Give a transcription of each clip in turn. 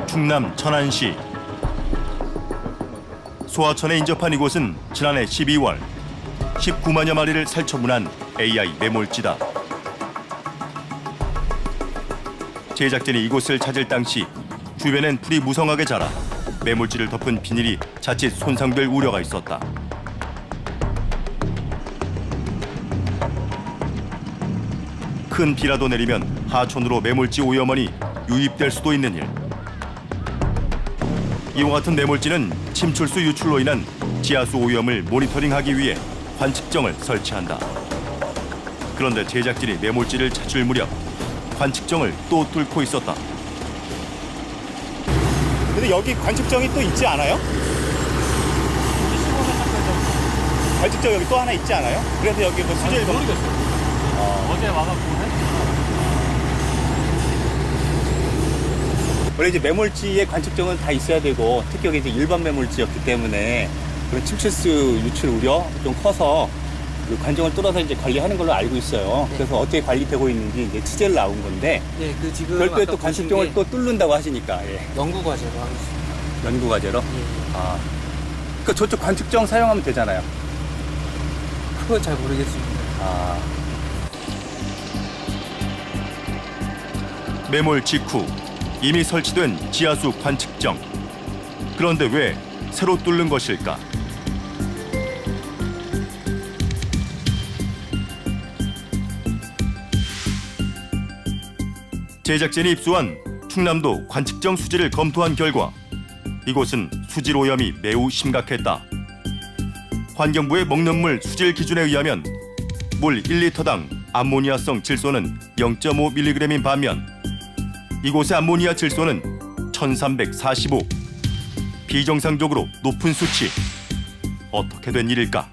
충남 천안시 소하천에 인접한 이곳은 지난해 12월 19만여 마리를 살처분한 AI 매몰지다. 제작진이 이곳을 찾을 당시 주변엔 풀이 무성하게 자라 매몰지를 덮은 비닐이 자칫 손상될 우려가 있었다. 큰 비라도 내리면 하천으로 매몰지 오염원이 유입될 수도 있는 일. 이와 같은 매몰지는 침출수 유출로 인한 지하수 오염을 모니터링하기 위해 관측정을 설치한다. 그런데 제작진이 매몰지를 찾을 무렵 관측정을 또 뚫고 있었다. 근데 여기 관측정이 또 있지 않아요? 관측정 여기 또 하나 있지 않아요? 그래서 여기 뭐 수질 모르겠어요. 어제 와갖고 했어요. 원래 이제 매몰지의 관측정은 다 있어야 되고, 특히 여기 이제 일반 매몰지였기 때문에 그런 침출수 유출 우려 좀 커서 그 관정을 뚫어서 이제 관리하는 걸로 알고 있어요. 네. 그래서 어떻게 관리되고 있는지 이제 취재를 나온 건데, 예, 그 지금 별도의 또 아까 보신 관측정을 게 또 뚫는다고 하시니까, 예. 연구 과제로 하고 있습니다. 연구 과제로. 예. 아, 그 저쪽 관측정 사용하면 되잖아요. 그건 잘 모르겠습니다. 아, 매몰 직후 이미 설치된 지하수 관측정. 그런데 왜 새로 뚫는 것일까? 제작진이 입수한 충남도 관측정 수질을 검토한 결과 이곳은 수질 오염이 매우 심각했다. 환경부의 먹는 물 수질 기준에 의하면 물 1리터당 암모니아성 질소는 0.5mg인 반면 이곳의 암모니아 질소는 1345. 비정상적으로 높은 수치. 어떻게 된 일일까?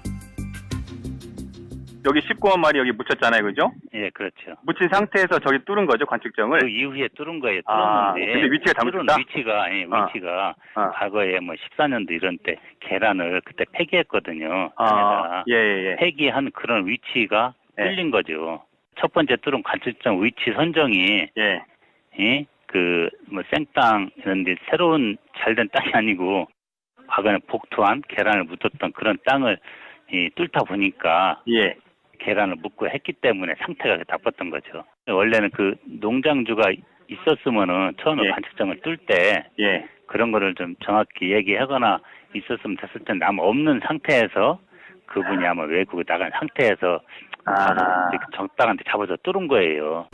여기 19만 마리 여기 묻혔잖아요, 그죠? 예, 그렇죠. 묻힌 상태에서 저기 뚫은 거죠, 관측정을? 그 이후에 뚫은 거예요. 아, 뚫었는데. 근데 위치가 뚫은 잘못됐다? 위치가, 예, 위치가 과거에 뭐 14년도 이런 때 계란을 그때 폐기했거든요. 아, 예, 예, 예. 폐기한 그런 위치가 예. 뚫린 거죠. 첫 번째 뚫은 관측정 위치 선정이, 예. 예, 그, 뭐 생땅 이런 데 새로운 잘된 땅이 아니고 과거에 복투한 계란을 묻었던 그런 땅을 뚫다 보니까 예. 계란을 묻고 했기 때문에 상태가 나빴던 거죠. 원래는 그 농장주가 있었으면은 처음에 예. 관측정을 뚫 때 예. 그런 거를 좀 정확히 얘기하거나 있었으면 됐을 텐데 아마 없는 상태에서 그분이 아마 외국에 나간 상태에서 적당한 데 잡아서 뚫은 거예요.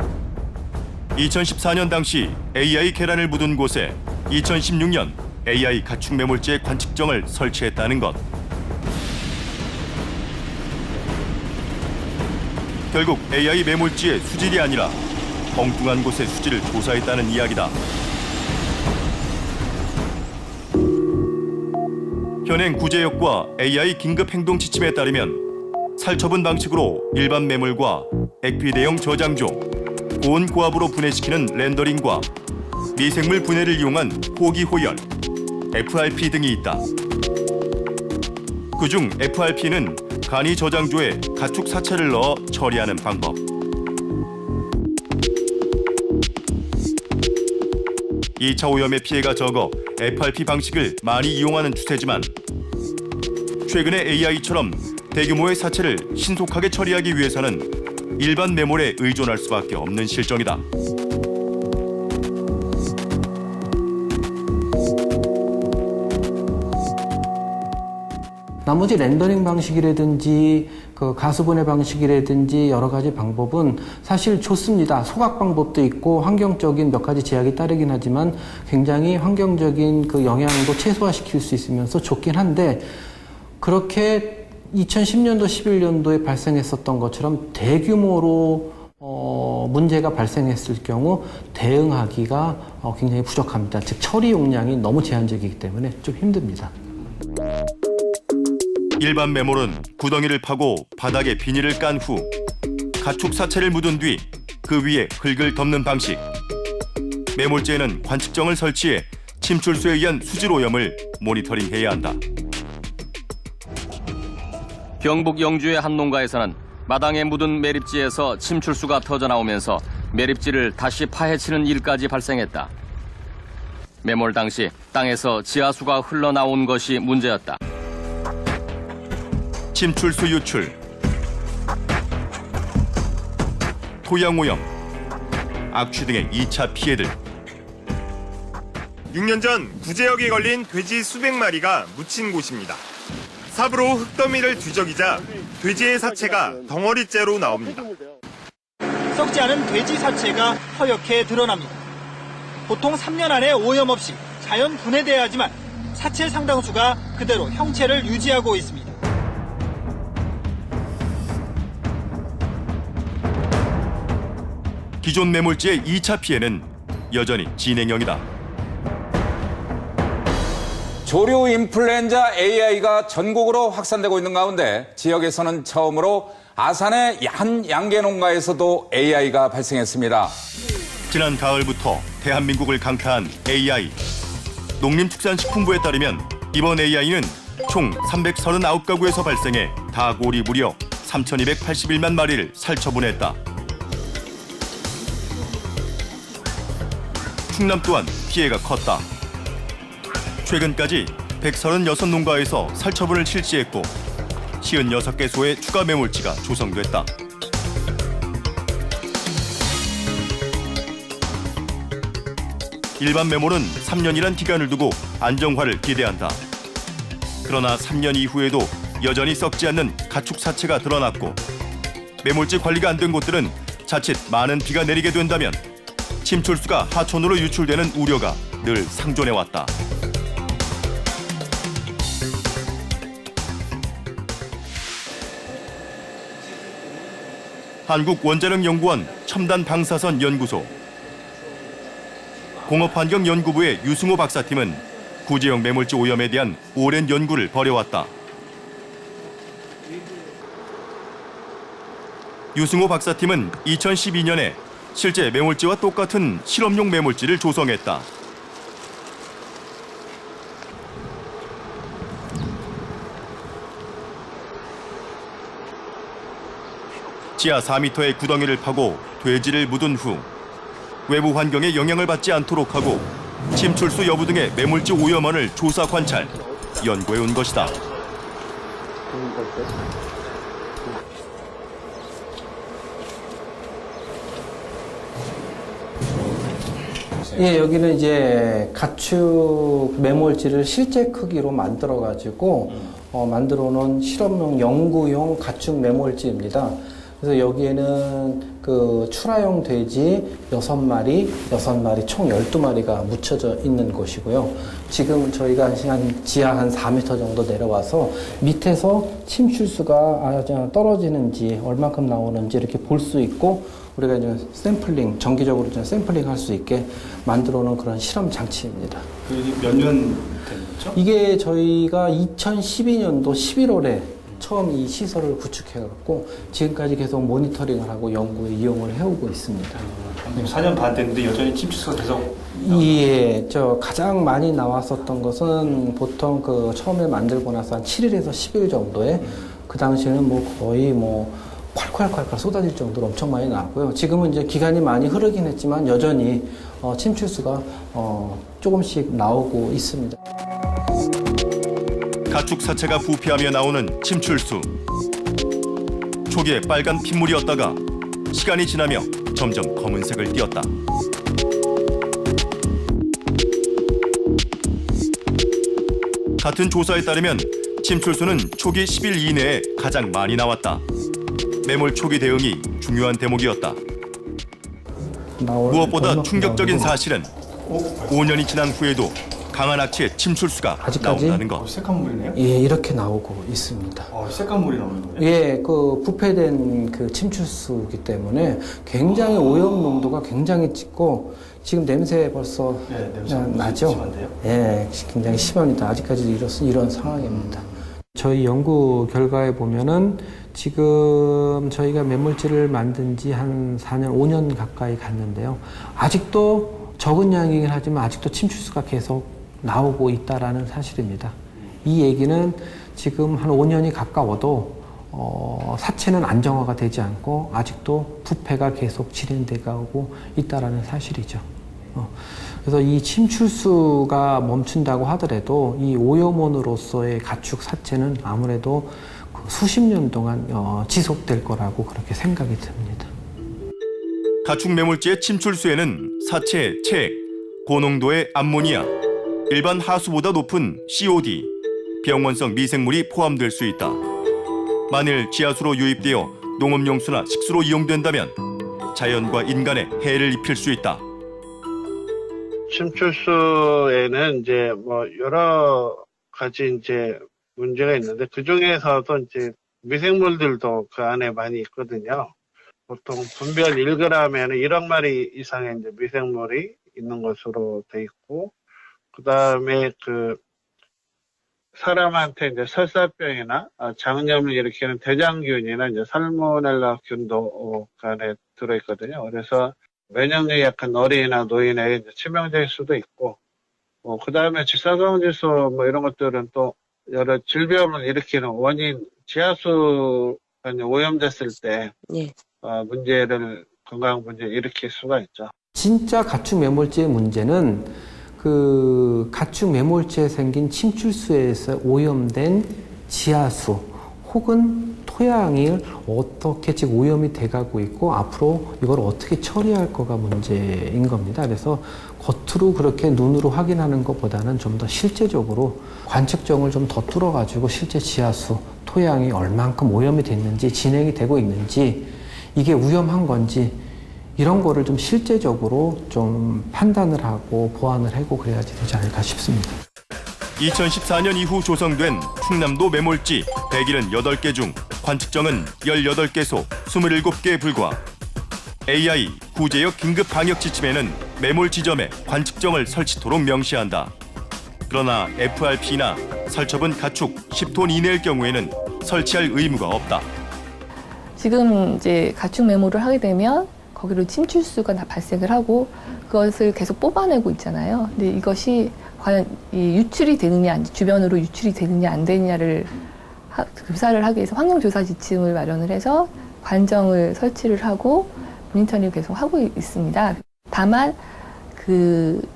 2014년 당시 AI 계란을 묻은 곳에 2016년 AI 가축 매몰지의 관측정을 설치했다는 것. 결국 AI 매몰지의 수질이 아니라 엉뚱한 곳의 수질을 조사했다는 이야기다. 현행 구제역과 AI 긴급 행동 지침에 따르면 살처분 방식으로 일반 매몰과 액피대용 저장조, 고온 고압으로 분해시키는 렌더링과 미생물 분해를 이용한 호기 호열, FRP 등이 있다. 그중 FRP는 간이 저장조에 가축 사체를 넣어 처리하는 방법. 이 차 오염의 피해가 적어 FRP 방식을 많이 이용하는 추세지만 최근에 AI처럼 대규모의 사체를 신속하게 처리하기 위해서는 일반 매몰에 의존할 수밖에 없는 실정이다. 나머지 렌더링 방식이라든지 그 가수분해 방식이라든지 여러 가지 방법은 사실 좋습니다. 소각 방법도 있고 환경적인 몇 가지 제약이 따르긴 하지만 굉장히 환경적인 그 영향도 최소화시킬 수 있으면서 좋긴 한데 그렇게 2010년도, 11년도에 발생했었던 것처럼 대규모로 문제가 발생했을 경우 대응하기가 굉장히 부족합니다. 즉 처리 용량이 너무 제한적이기 때문에 좀 힘듭니다. 일반 매몰은 구덩이를 파고 바닥에 비닐을 깐 후 가축 사체를 묻은 뒤 그 위에 흙을 덮는 방식. 매몰지에는 관측정을 설치해 침출수에 의한 수질 오염을 모니터링해야 한다. 경북 영주의 한 농가에서는 마당에 묻은 매립지에서 침출수가 터져나오면서 매립지를 다시 파헤치는 일까지 발생했다. 매몰 당시 땅에서 지하수가 흘러나온 것이 문제였다. 침출수 유출, 토양 오염, 악취 등의 2차 피해들. 6년 전 구제역에 걸린 돼지 수백 마리가 묻힌 곳입니다. 삽으로 흙더미를 뒤적이자 돼지의 사체가 덩어리째로 나옵니다. 썩지 않은 돼지 사체가 허옇게 드러납니다. 보통 3년 안에 오염 없이 자연 분해돼야 하지만 사체 상당수가 그대로 형체를 유지하고 있습니다. 기존 매몰지의 2차 피해는 여전히 진행형이다. 조류 인플루엔자 AI가 전국으로 확산되고 있는 가운데 지역에서는 처음으로 아산의 한 양계 농가에서도 AI가 발생했습니다. 지난 가을부터 대한민국을 강타한 AI. 농림축산식품부에 따르면 이번 AI는 총 339가구에서 발생해 닭, 오리 무려 3,281만 마리를 살처분했다. 충남 또한 피해가 컸다. 최근까지 136농가에서 살처분을 실시했고 56개소의 추가 매몰지가 조성됐다. 일반 매몰은 3년이란 기간을 두고 안정화를 기대한다. 그러나 3년 이후에도 여전히 썩지 않는 가축 사체가 드러났고 매몰지 관리가 안 된 곳들은 자칫 많은 비가 내리게 된다면 침출수가 하천으로 유출되는 우려가 늘 상존해왔다. 한국원자력연구원 첨단방사선 연구소 공업환경연구부의 유승호 박사팀은 구제형 매몰지 오염에 대한 오랜 연구를 벌여왔다. 유승호 박사팀은 2012년에 실제 매몰지와 똑같은 실험용 매몰지를 조성했다. 지하 4m의 구덩이를 파고 돼지를 묻은 후 외부 환경에 영향을 받지 않도록 하고 침출수 여부 등의 매몰지 오염원을 조사 관찰, 연구해 온 것이다. 예, 여기는 이제 가축 매몰지를 실제 크기로 만들어가지고 만들어 놓은 실험용 연구용 가축 매몰지입니다. 그래서 여기에는 그 출하용 돼지 6마리 총 12마리가 묻혀져 있는 곳이고요. 지금 저희가 한 지하 한 4m 정도 내려와서 밑에서 침출수가 떨어지는지 얼만큼 나오는지 이렇게 볼 수 있고 우리가 이제 샘플링, 정기적으로 샘플링 할 수 있게 만들어 놓은 그런 실험 장치입니다. 몇 년 된 거죠? 이게 저희가 2012년도 11월에 처음 이 시설을 구축해갖고 지금까지 계속 모니터링을 하고 연구에 이용을 해오고 있습니다. 4년 반 됐는데 여전히 침출수가 계속 예, 가장 많이 나왔었던 것은 보통 그 처음에 만들고 나서 한 7일에서 10일 정도에 그 당시에는 뭐 거의 콸콸콸콸 쏟아질 정도로 엄청 많이 나왔고요. 지금은 이제 기간이 많이 흐르긴 했지만 여전히 침출수가 조금씩 나오고 있습니다. 가축 사체가 부패하며 나오는 침출수. 초기에 빨간 핏물이었다가 시간이 지나며 점점 검은색을 띠었다. 같은 조사에 따르면 침출수는 초기 10일 이내에 가장 많이 나왔다. 매몰 초기 대응이 중요한 대목이었다. 무엇보다 충격적인 사실은 5년이 지난 후에도 강한 악취의 침출수가 나온다는 것. 새까만 물이네요? 예, 이렇게 나오고 있습니다. 새까만 물이 나오는 거예요? 예, 그 부패된 그 침출수이기 때문에 굉장히 오염 농도가 굉장히 짙고 지금 냄새 벌써 냄새 나죠? 심한데요? 예, 굉장히 심합니다. 아직까지도 이런 상황입니다. 저희 연구 결과에 보면은 지금 저희가 매몰지를 만든 지 한 4년, 5년 가까이 갔는데요. 아직도 적은 양이긴 하지만 아직도 침출수가 계속 나오고 있다라는 사실입니다. 이 얘기는 지금 한 5년이 가까워도 사체는 안정화가 되지 않고 아직도 부패가 계속 진행되고 있다라는 사실이죠. 그래서 이 침출수가 멈춘다고 하더라도 이 오염원으로서의 가축 사체는 아무래도 수십 년 동안 지속될 거라고 그렇게 생각이 듭니다. 가축 매몰지의 침출수에는 사체, 체액, 고농도의 암모니아, 일반 하수보다 높은 COD, 병원성 미생물이 포함될 수 있다. 만일 지하수로 유입되어 농업용수나 식수로 이용된다면 자연과 인간에 해를 입힐 수 있다. 침출수에는 이제 뭐 여러 가지 이제 문제가 있는데 그 중에서도 이제 미생물들도 그 안에 많이 있거든요. 보통 분별 1g에는 1억 마리 이상의 이제 미생물이 있는 것으로 돼 있고, 그 다음에 그 사람한테 이제 설사병이나 장염을 일으키는 대장균이나 이제 살모넬라균도 그 안에 들어있거든요. 그래서 면역력이 약한 어린이나 노인에게 이제 치명적일 수도 있고, 그 다음에 직사광질소 뭐 이런 것들은 또 여러 질병을 일으키는 원인, 지하수가 오염됐을 때 문제를 건강 문제를 일으킬 수가 있죠. 진짜 가축 매몰지의 문제는 그 가축 매몰지에 생긴 침출수에서 오염된 지하수 혹은 토양이 어떻게 지금 오염이 돼가고 있고 앞으로 이걸 어떻게 처리할 거가 문제인 겁니다. 그래서 겉으로 그렇게 눈으로 확인하는 것보다는 좀 더 실제적으로 관측정을 좀 더 뚫어가지고 실제 지하수, 토양이 얼만큼 오염이 됐는지 진행이 되고 있는지 이게 위험한 건지 이런 거를 좀 실제적으로 좀 판단을 하고 보완을 하고 그래야지 되지 않을까 싶습니다. 2014년 이후 조성된 충남도 매몰지 178개 중 관측정은 18개소 27개에 불과. AI 구제역 긴급 방역 지침에는 매몰 지점에 관측정을 설치토록 명시한다. 그러나 FRP나 살처분 가축 10톤 이내일 경우에는 설치할 의무가 없다. 지금 이제 가축 매몰을 하게 되면 거기로 침출수가 다 발생을 하고 그것을 계속 뽑아내고 있잖아요. 근데 이것이 과연 이 유출이 되느냐, 주변으로 유출이 되느냐 안 되느냐를 조사를 하기 위해서 환경조사 지침을 마련을 해서 관정을 설치를 하고 모니터링을 계속 하고 있습니다. 다만 그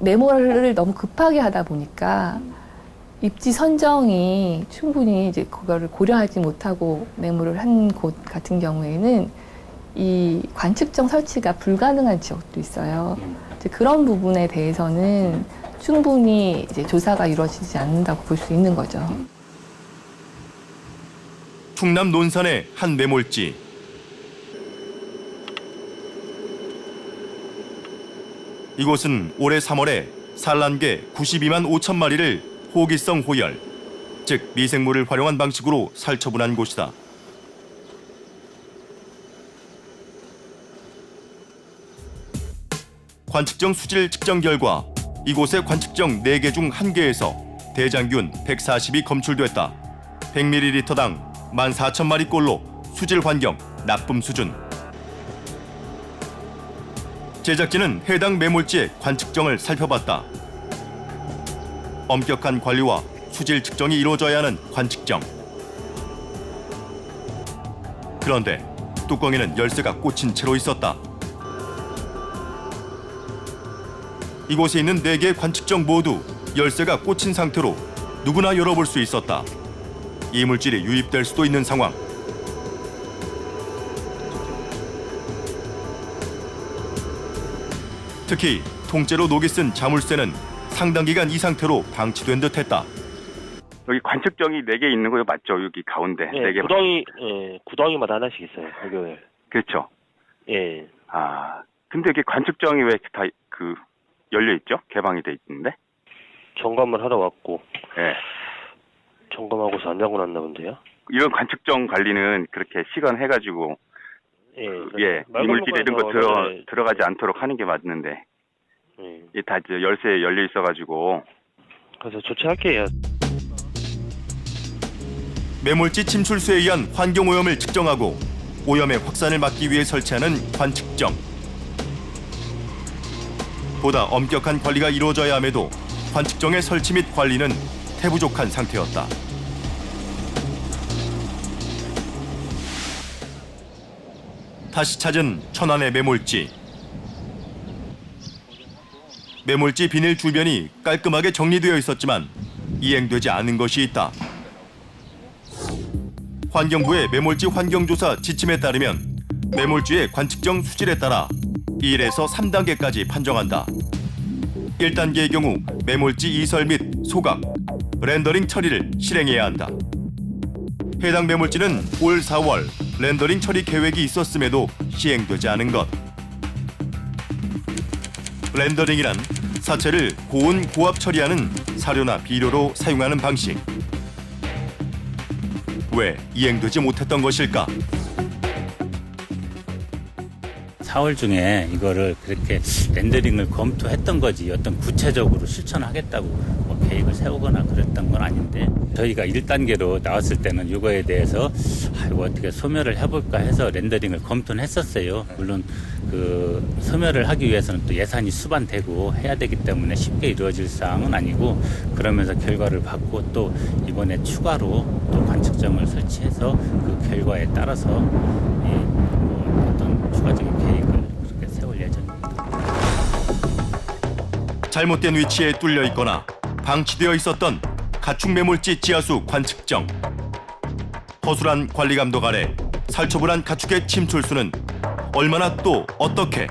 매몰을 너무 급하게 하다 보니까 입지 선정이 충분히 이제 그거를 고려하지 못하고 매몰을 한 곳 같은 경우에는 이 관측정 설치가 불가능한 지역도 있어요. 이제 그런 부분에 대해서는 충분히 이제 조사가 이루어지지 않는다고 볼 수 있는 거죠. 충남 논산의 한 매몰지. 이곳은 올해 3월에 산란개 92만 5천 마리를 호기성 호열, 즉 미생물을 활용한 방식으로 살처분한 곳이다. 관측정 수질 측정 결과 이곳의 관측정 4개 중 1개에서 대장균 140이 검출됐다. 100ml당 14,000마리꼴로 수질 환경 나쁨 수준. 제작진은 해당 매몰지의 관측정을 살펴봤다. 엄격한 관리와 수질 측정이 이루어져야 하는 관측정. 그런데 뚜껑에는 열쇠가 꽂힌 채로 있었다. 이곳에 있는 4개의 관측정 모두 열쇠가 꽂힌 상태로 누구나 열어볼 수 있었다. 이물질이 유입될 수도 있는 상황. 특히 통째로 녹이 쓴 자물쇠는 상당 기간 이 상태로 방치된 듯했다. 여기 관측정이 4개 있는 거요 맞죠? 여기 가운데 네, 4개. 구덩이마다 하나씩 있어요. 여기. 그렇죠. 예. 아, 근데 이게 관측정이 왜 다 열려 있죠? 개방이 돼 있는데? 점검을 하러 왔고. 예. 점검하고서 안 자고 났나 본데요. 이런 관측정 관리는 그렇게 시간 해가지고 이물질 이런 거 들어가지 않도록 하는 게 맞는데 이게 다 이제 열쇠에 열려 있어가지고. 그래서 조치할게요. 매몰지 침출수에 의한 환경오염을 측정하고 오염의 확산을 막기 위해 설치하는 관측정. 보다 엄격한 관리가 이루어져야 함에도 관측정의 설치 및 관리는 태부족한 상태였다. 다시 찾은 천안의 매몰지. 매몰지 비닐 주변이 깔끔하게 정리되어 있었지만 이행되지 않은 것이 있다. 환경부의 매몰지 환경조사 지침에 따르면 매몰지의 관측정 수질에 따라 1에서 3단계까지 판정한다. 1단계의 경우 매몰지 이설 및 소각, 렌더링 처리를 실행해야 한다. 해당 매몰지는 올 4월 렌더링 처리 계획이 있었음에도 시행되지 않은 것. 렌더링이란 사체를 고온 고압 처리하는 사료나 비료로 사용하는 방식. 왜 이행되지 못했던 것일까? 4월 중에 이거를 그렇게 렌더링을 검토했던 거지 어떤 구체적으로 실천하겠다고 뭐 계획을 세우거나 그랬던 건 아닌데 저희가 1단계로 나왔을 때는 이거에 대해서 이거 어떻게 소멸을 해볼까 해서 렌더링을 검토는 했었어요. 물론 그 소멸을 하기 위해서는 또 예산이 수반되고 해야 되기 때문에 쉽게 이루어질 사항은 아니고 그러면서 결과를 받고 또 이번에 추가로 또 관측점을 설치해서 그 결과에 따라서 어떤 추가적인 계획을 그렇게 세울 예정입니다. 잘못된 위치에 뚫려 있거나 방치되어 있었던 가축 매몰지 지하수 관측정. 허술한 관리 감독 아래 살처분한 가축의 침출수는 얼마나 또 어떻게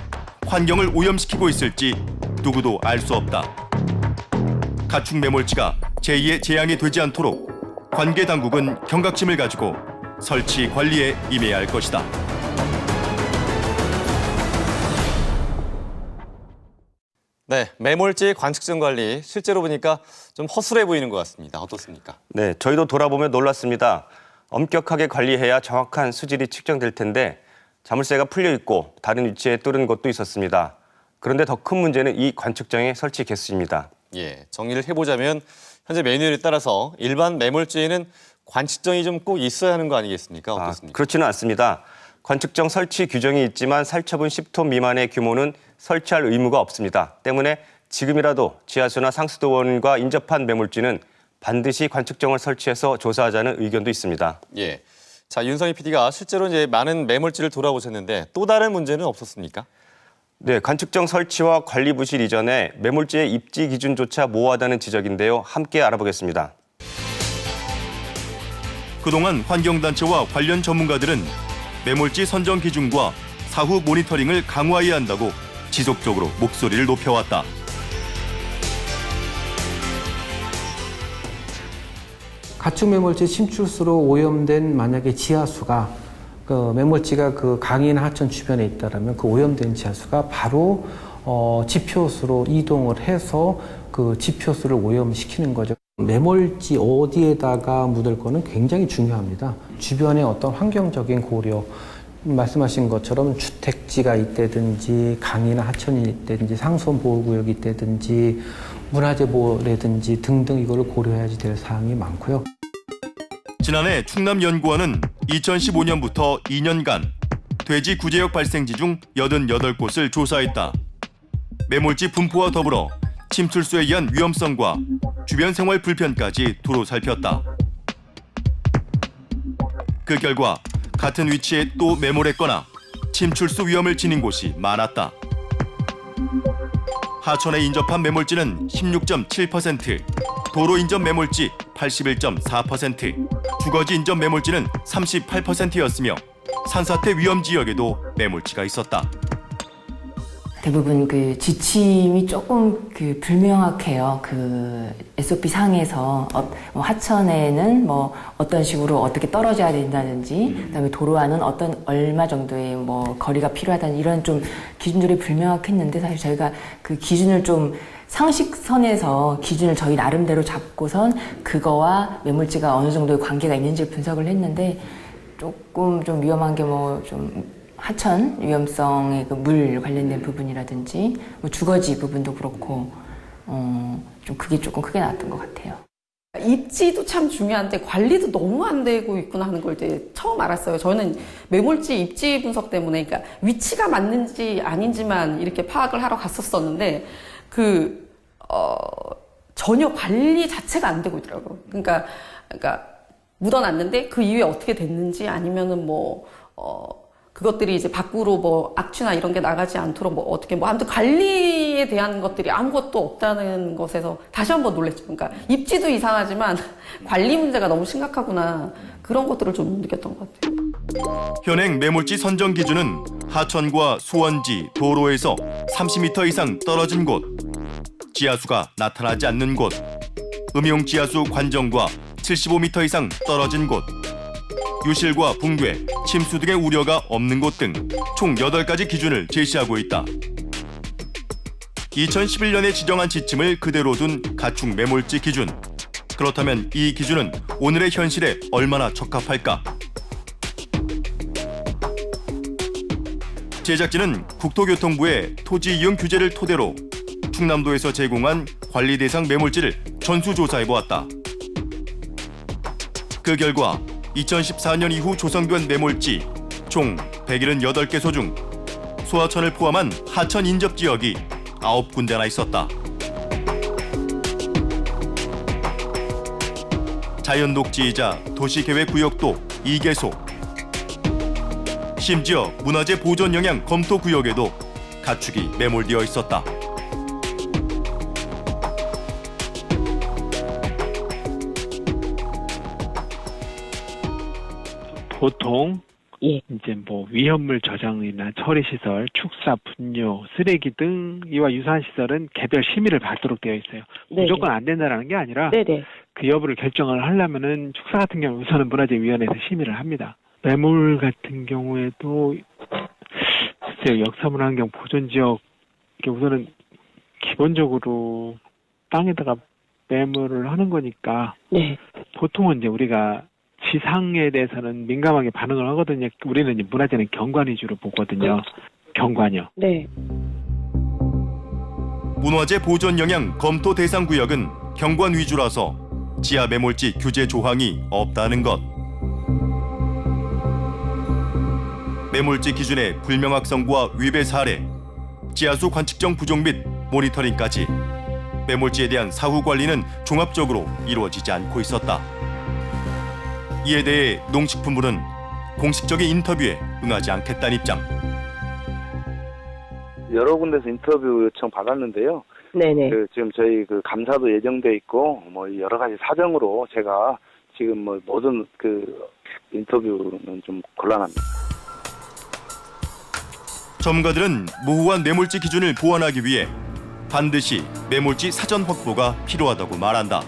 환경을 오염시키고 있을지 누구도 알 수 없다. 가축 매몰지가 제2의 재앙이 되지 않도록 관계 당국은 경각심을 가지고 설치 관리에 임해야 할 것이다. 네, 매몰지 관측정 관리 실제로 보니까 좀 허술해 보이는 것 같습니다. 어떻습니까? 네, 저희도 돌아보며 놀랐습니다. 엄격하게 관리해야 정확한 수질이 측정될 텐데 자물쇠가 풀려 있고 다른 위치에 뚫은 곳도 있었습니다. 그런데 더 큰 문제는 이 관측정의 설치 개수입니다. 예, 정리를 해보자면 현재 매뉴얼에 따라서 일반 매몰지에는 관측정이 좀 꼭 있어야 하는 거 아니겠습니까? 어떻습니까? 그렇지는 않습니다. 관측정 설치 규정이 있지만 살처분 10톤 미만의 규모는 설치할 의무가 없습니다. 때문에 지금이라도 지하수나 상수도원과 인접한 매몰지는 반드시 관측정을 설치해서 조사하자는 의견도 있습니다. 예. 자, 윤성희 PD가 실제로 이제 많은 매몰지를 돌아보셨는데 또 다른 문제는 없었습니까? 네, 관측정 설치와 관리 부실 이전에 매몰지의 입지 기준조차 모호하다는 지적인데요. 함께 알아보겠습니다. 그동안 환경단체와 관련 전문가들은 매몰지 선정 기준과 사후 모니터링을 강화해야 한다고 지속적으로 목소리를 높여왔다. 가축 매몰지 침출수로 오염된 만약에 지하수가 그 매몰지가 그 강이나 하천 주변에 있다라면 그 오염된 지하수가 바로 지표수로 이동을 해서 그 지표수를 오염시키는 거죠. 매몰지 어디에다가 묻을 거는 굉장히 중요합니다. 주변의 어떤 환경적인 고려, 말씀하신 것처럼 주택지가 있다든지 강이나 하천이 있다든지 상수원 보호구역이 있다든지 문화재 보호라든지 등등 이거를 고려해야지 될 사항이 많고요. 지난해 충남연구원은 2015년부터 2년간 돼지 구제역 발생지 중 88곳을 조사했다. 매몰지 분포와 더불어 침출수에 의한 위험성과 주변 생활 불편까지 두루 살폈다. 그 결과 같은 위치에 또 매몰했거나 침출수 위험을 지닌 곳이 많았다. 하천에 인접한 매몰지는 16.7%, 도로 인접 매몰지 81.4%, 주거지 인접 매몰지는 38%였으며 산사태 위험 지역에도 매몰지가 있었다. 대부분 그 지침이 조금 그 불명확해요. 그 SOP 상에서 하천에는 뭐 어떤 식으로 어떻게 떨어져야 된다든지, 그다음에 도로와는 어떤 얼마 정도의 뭐 거리가 필요하다는 이런 좀 기준들이 불명확했는데 사실 저희가 그 기준을 좀 상식선에서 기준을 저희 나름대로 잡고선 그거와 매몰지가 어느 정도의 관계가 있는지 분석을 했는데 조금 좀 위험한 게 뭐 좀 하천 위험성의 그 물 관련된 부분이라든지 뭐 주거지 부분도 그렇고 좀 그게 조금 크게 나왔던 것 같아요. 입지도 참 중요한데 관리도 너무 안 되고 있구나 하는 걸 이제 처음 알았어요. 저는 매몰지 입지 분석 때문에 그러니까 위치가 맞는지 아닌지만 이렇게 파악을 하러 갔었었는데 전혀 관리 자체가 안 되고 있더라고요. 그러니까 묻어놨는데 그 이후에 어떻게 됐는지 아니면은 그것들이 이제 밖으로 뭐 악취나 이런 게 나가지 않도록 뭐 어떻게 뭐 아무튼 관리에 대한 것들이 아무것도 없다는 것에서 다시 한번 놀랬죠. 그러니까 입지도 이상하지만 관리 문제가 너무 심각하구나. 그런 것들을 좀 느꼈던 것 같아요. 현행 매몰지 선정 기준은 하천과 수원지, 도로에서 30m 이상 떨어진 곳, 지하수가 나타나지 않는 곳, 음용 지하수 관정과 75m 이상 떨어진 곳, 유실과 붕괴, 침수 등의 우려가 없는 곳 등 총 8가지 기준을 제시하고 있다. 2011년에 지정한 지침을 그대로 둔 가축 매몰지 기준. 그렇다면 이 기준은 오늘의 현실에 얼마나 적합할까? 제작진은 국토교통부의 토지 이용 규제를 토대로 충남도에서 제공한 관리 대상 매몰지를 전수조사해보았다. 그 결과 2014년 이후 조성된 매몰지 총 178개소 중 소하천을 포함한 하천 인접 지역이 9군데나 있었다. 자연녹지이자 도시계획구역도 2개소. 심지어 문화재 보존 영향 검토 구역에도 가축이 매몰되어 있었다. 보통 이제 뭐 위험물 저장이나 처리 시설, 축사, 분뇨, 쓰레기 등 이와 유사한 시설은 개별 심의를 받도록 되어 있어요. 네네. 무조건 안 된다라는 게 아니라 네네. 그 여부를 결정을 하려면은 축사 같은 경우 우선은 문화재위원회에서 심의를 합니다. 매몰 같은 경우에도 글쎄요, 역사문화환경 보존지역 이게 우선은 기본적으로 땅에다가 매몰을 하는 거니까 네. 보통은 이제 우리가 지상에 대해서는 민감하게 반응을 하거든요. 우리는 이제 문화재는 경관 위주로 보거든요. 경관이요. 네. 문화재 보존 영향 검토 대상 구역은 경관 위주라서 지하 매몰지 규제 조항이 없다는 것. 매몰지 기준의 불명확성과 위배 사례, 지하수 관측정 부족 및 모니터링까지 매몰지에 대한 사후 관리는 종합적으로 이루어지지 않고 있었다. 이에 대해 농식품부는 공식적인 인터뷰에 응하지 않겠다는 입장. 여러 군데서 인터뷰 요청 받았는데요. 네네. 지금 저희 감사도 예정돼 있고 뭐 여러 가지 사정으로 제가 지금 뭐 모든 인터뷰는 좀 곤란합니다. 전문가들은 모호한 매몰지 기준을 보완하기 위해 반드시 매몰지 사전 확보가 필요하다고 말한다.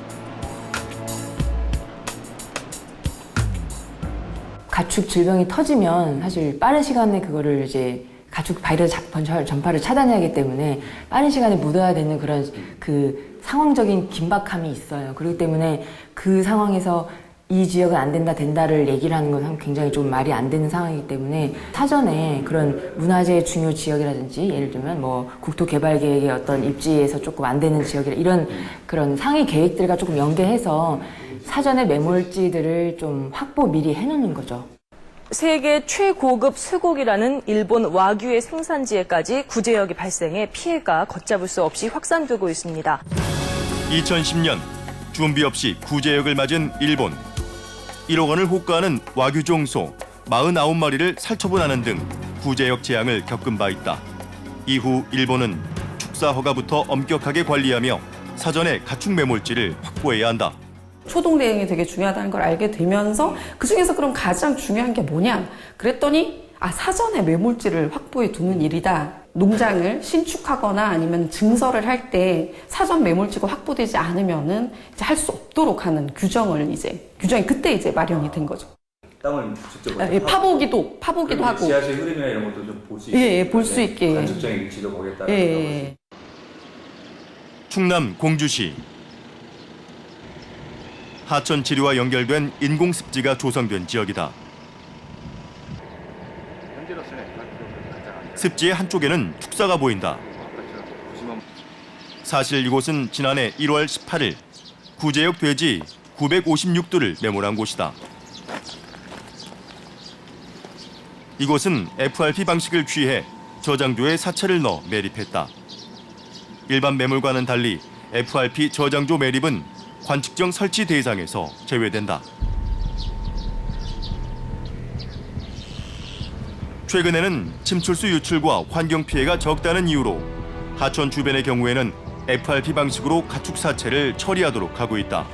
가축 질병이 터지면 사실 빠른 시간에 그거를 이제 가축 바이러스 전파를 차단해야 하기 때문에 빠른 시간에 묻어야 되는 그런 그 상황적인 긴박함이 있어요. 그렇기 때문에 그 상황에서 이 지역은 안 된다, 된다를 얘기를 하는 건 굉장히 좀 말이 안 되는 상황이기 때문에 사전에 그런 문화재 중요 지역이라든지 예를 들면 뭐 국토개발계획의 어떤 입지에서 조금 안 되는 지역이라 이런 그런 상위 계획들과 조금 연계해서 사전에 매몰지들을 좀 확보 미리 해놓는 거죠. 세계 최고급 쇠고기라는 일본 와규의 생산지에까지 구제역이 발생해 피해가 걷잡을 수 없이 확산되고 있습니다. 2010년 준비 없이 구제역을 맞은 일본. 1억 원을 호가하는 와규종 소 49마리를 살처분하는 등 구제역 재앙을 겪은 바 있다. 이후 일본은 축사 허가부터 엄격하게 관리하며 사전에 가축 매몰지를 확보해야 한다. 초동 대응이 되게 중요하다는 걸 알게 되면서 그중에서 그럼 가장 중요한 게 뭐냐? 그랬더니 사전에 매몰지를 확보해 두는 일이다. 농장을 신축하거나 아니면 증설을 할 때 사전 매몰지가 확보되지 않으면은 이제 할 수 없도록 하는 규정이 그때 이제 마련이 된 거죠. 땅을 직접 파보기도 하고 지하수의 흐름이나 이런 것도 좀 볼 수 있게. 예, 볼 수 있게. 관측정의 위치도 거기에 따라. 예. 충남 공주시. 하천 지류와 연결된 인공습지가 조성된 지역이다. 습지의 한쪽에는 축사가 보인다. 사실 이곳은 지난해 1월 18일 구제역 돼지 956두를 매몰한 곳이다. 이곳은 FRP 방식을 취해 저장조에 사체를 넣어 매립했다. 일반 매몰과는 달리 FRP 저장조 매립은 관측정 설치 대상에서 제외된다. 최근에는 침출수 유출과 환경 피해가 적다는 이유로 하천 주변의 경우에는 FRP 방식으로 가축 사체를 처리하도록 하고 있다.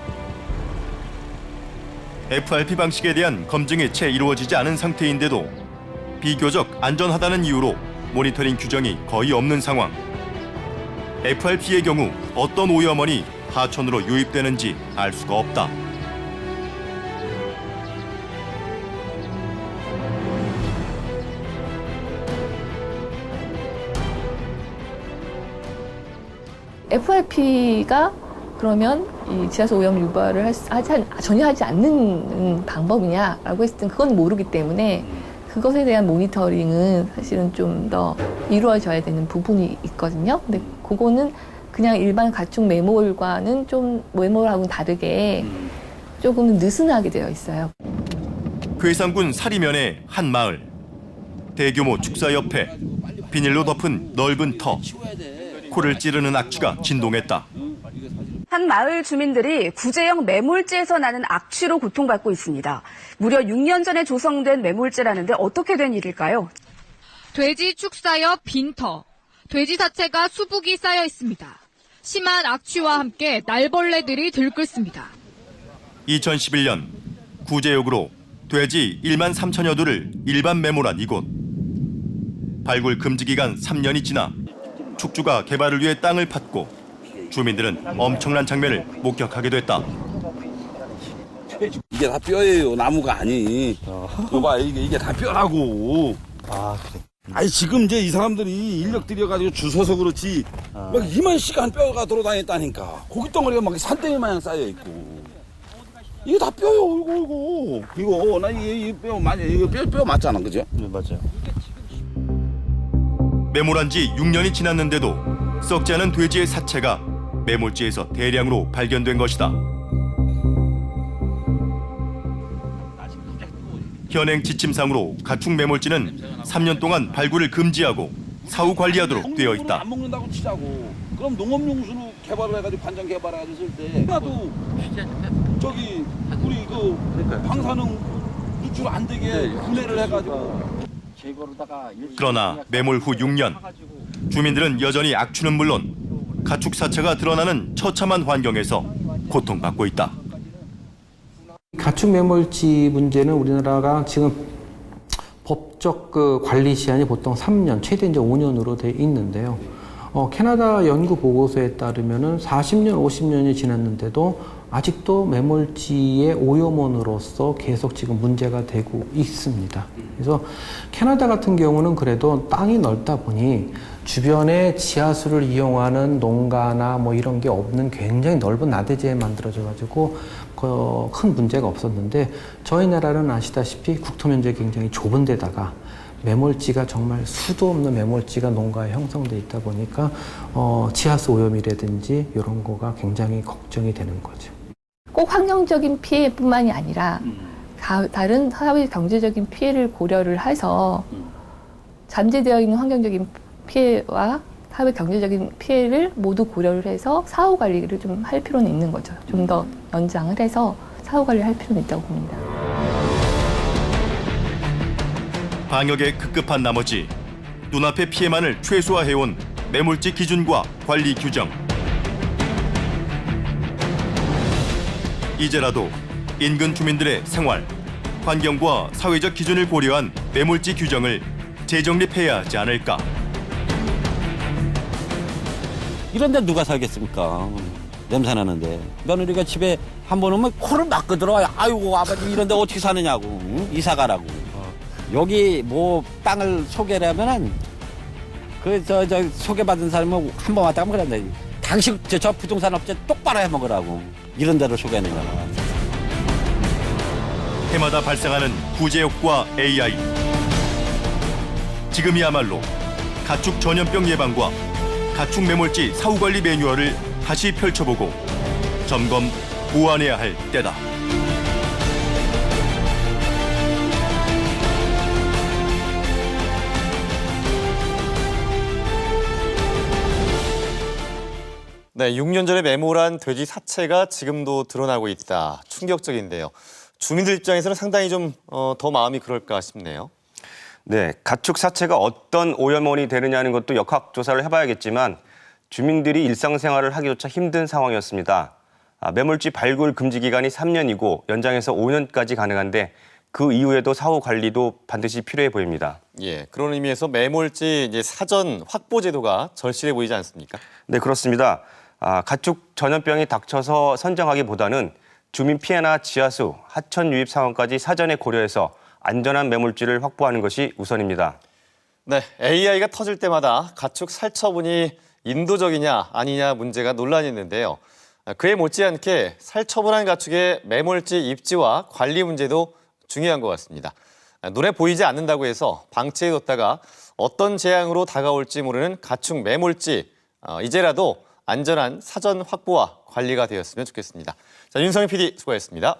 FRP 방식에 대한 검증이 채 이루어지지 않은 상태인데도 비교적 안전하다는 이유로 모니터링 규정이 거의 없는 상황. FRP의 경우 어떤 오염원이 하천으로 유입되는지 알 수가 없다. FRP가 그러면 이 지하수 오염 유발을 전혀 하지 않는 방법이냐라고 했을 땐 그건 모르기 때문에 그것에 대한 모니터링은 사실은 좀 더 이루어져야 되는 부분이 있거든요. 근데 그거는 그냥 일반 가축 매몰과는 좀 매몰하고는 다르게 조금 느슨하게 되어 있어요. 괴산군 사리면의 한 마을. 대규모 축사 옆에 비닐로 덮은 넓은 터. 코를 찌르는 악취가 진동했다. 한 마을 주민들이 구제형 매몰지에서 나는 악취로 고통받고 있습니다. 무려 6년 전에 조성된 매몰지라는데 어떻게 된 일일까요? 돼지 축사 옆 빈터. 돼지 사체가 수북이 쌓여 있습니다. 심한 악취와 함께 날벌레들이 들끓습니다. 2011년 구제역으로 돼지 1만 3천여 두를 일반 매몰한 이곳. 발굴 금지 기간 3년이 지나 축주가 개발을 위해 땅을 팠고 주민들은 엄청난 장면을 목격하게 됐다. 이게 다 뼈예요. 나무가 아니. 이봐, 이게 다 뼈라고. 아, 그래. 아니 지금 이제 이 사람들이 인력 들여가지고 주워서 그렇지 막 이만씩한 뼈가 돌아다녔다니까. 고기 덩어리가 막 산더미 마냥 쌓여 있고. 이게 다 뼈요. 이거 나 이게 뼈 맞아. 이거 뼈 맞잖아, 그죠? 네, 맞아요. 매몰한 지 6년이 지났는데도 썩지 않은 돼지의 사체가 매몰지에서 대량으로 발견된 것이다. 현행 지침상으로 가축 매몰지는 3년 동안 발굴을 금지하고 사후 관리하도록 되어 있다. 안 먹는다고 치자고. 그럼 농업용수로 개발을 해가지고 관장 개발해가지고 쓸 때 나도 저기 우리 그 방사능 유출 안 되게 분해를 해가지고. 그러나 매몰 후 6년 주민들은 여전히 악취는 물론 가축 사체가 드러나는 처참한 환경에서 고통받고 있다. 가축 매몰지 문제는 우리나라가 지금 법적 그 관리 시한이 보통 3년, 최대 이제 5년으로 돼 있는데요. 캐나다 연구 보고서에 따르면은 40년, 50년이 지났는데도 아직도 매몰지의 오염원으로서 계속 지금 문제가 되고 있습니다. 그래서 캐나다 같은 경우는 그래도 땅이 넓다 보니 주변에 지하수를 이용하는 농가나 뭐 이런 게 없는 굉장히 넓은 나대지에 만들어져 가지고 큰 문제가 없었는데 저희 나라는 아시다시피 국토 면적이 굉장히 좁은 데다가 매몰지가 정말 수도 없는 매몰지가 농가에 형성돼 있다 보니까 지하수 오염이라든지 이런 거가 굉장히 걱정이 되는 거죠. 꼭 환경적인 피해뿐만이 아니라 다른 사회 경제적인 피해를 고려를 해서 잠재되어 있는 환경적인 피해와 사회 경제적인 피해를 모두 고려를 해서 사후 관리를 좀 할 필요는 있는 거죠. 좀 더 연장을 해서 사후 관리를 할 필요는 있다고 봅니다. 방역에 급급한 나머지 눈앞의 피해만을 최소화해온 매몰지 기준과 관리 규정. 이제라도 인근 주민들의 생활, 환경과 사회적 기준을 고려한 매몰지 규정을 재정립해야 하지 않을까. 이런 데 누가 살겠습니까? 냄새 나는데. 며느리가 집에 한 번 오면 코를 막 끄들어와요. 아이고 아버지 이런 데 어떻게 사느냐고. 응? 이사 가라고. 여기 뭐 땅을 소개하면은 저 소개받은 사람은 한 번 왔다 가면 그런다. 당신 저 부동산 업체 똑바로 해먹으라고. 이런 데를 소개하는 거야. 해마다 발생하는 구제역과 AI. 지금이야말로 가축 전염병 예방과 가축 매몰지 사후관리 매뉴얼을 다시 펼쳐보고 점검, 보완해야 할 때다. 네, 6년 전에 매몰한 돼지 사체가 지금도 드러나고 있다. 충격적인데요. 주민들 입장에서는 상당히 좀 더 마음이 그럴까 싶네요. 네, 가축 사체가 어떤 오염원이 되느냐는 것도 역학조사를 해봐야겠지만 주민들이 일상생활을 하기조차 힘든 상황이었습니다. 매몰지 발굴 금지 기간이 3년이고 연장해서 5년까지 가능한데 그 이후에도 사후 관리도 반드시 필요해 보입니다. 예, 그런 의미에서 매몰지 이제 사전 확보 제도가 절실해 보이지 않습니까? 네, 그렇습니다. 가축 전염병이 닥쳐서 선정하기보다는 주민 피해나 지하수, 하천 유입 상황까지 사전에 고려해서 안전한 매몰지를 확보하는 것이 우선입니다. 네, AI가 터질 때마다 가축 살처분이 인도적이냐 아니냐 문제가 논란이 있는데요. 그에 못지않게 살처분한 가축의 매몰지 입지와 관리 문제도 중요한 것 같습니다. 눈에 보이지 않는다고 해서 방치해뒀다가 어떤 재앙으로 다가올지 모르는 가축 매몰지, 이제라도 안전한 사전 확보와 관리가 되었으면 좋겠습니다. 자, 윤성희 PD 수고했습니다.